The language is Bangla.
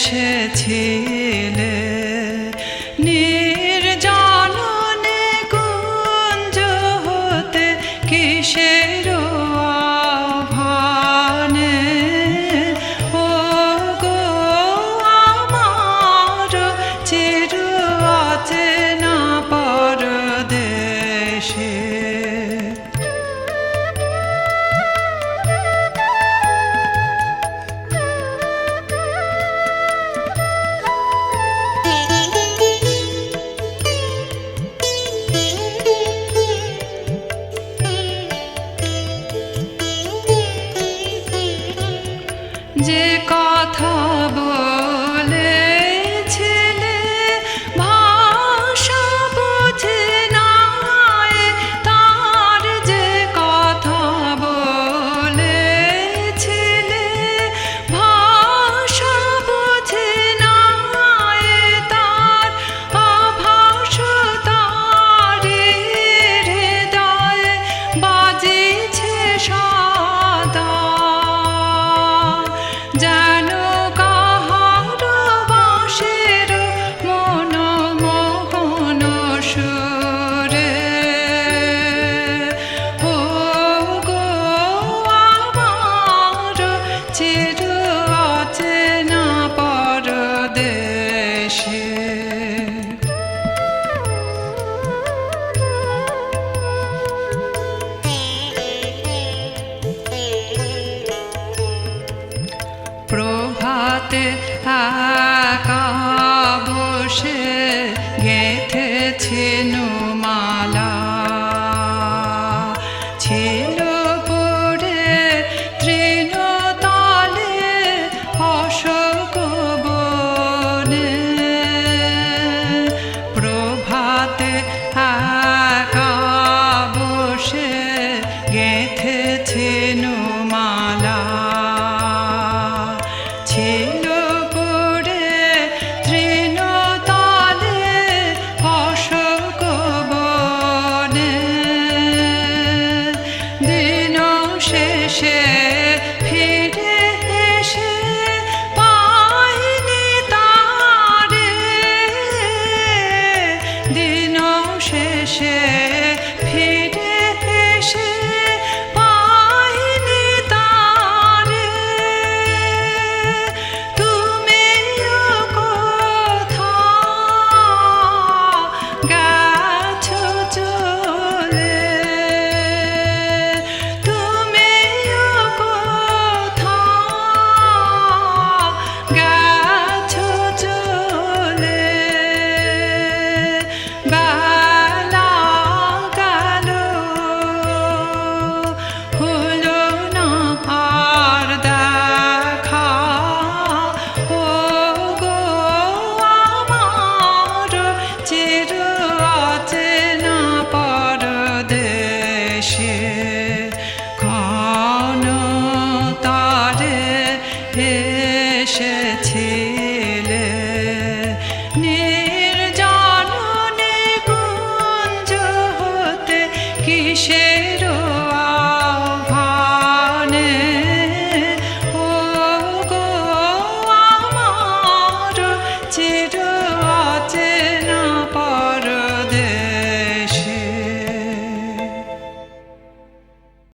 এসেছিলে নির্জননে কুঞ্জ হতে কিসের আহ্বানে ও গো আমার চির অচেনা পরদেশে। যে কথা বলেছিলে ভাষা বুঝে নাই, তার যে কথা বলেছিলে ভাষা বুঝে নাই, তার আভাস তারি হৃদয়ে বাজিছে সদা। যেন কাহার বাঁশির মনমোহন সুরে ও গো আমার চির অচেনা পরদেশে। প্রভাতে একা বসে গেঁথেছেন মালা, ছিল পড়ে তৃণতলে অশোক বনে। প্রভাতে একা বসে গেঁথেছেন মালা, ছিল পড়ে তৃণতলে অশোক বনে। দিন শেষে ফিরে এসে পাইনি তারে, দিন শেষে ফিরে এসে পাইনি তারে। তুমিও কোথাও গেছো চলে, তুমিও কোথাও গেছো চলে। বেলা গেল হলো না আর দেখা, ও গো আমার চির অচেনা পরদেশে। ক্ষণ তারে এসেছিলে নির্জননে কুঞ্জ হতে কিসের আহ্বানে ও গো আমার চির অচেনা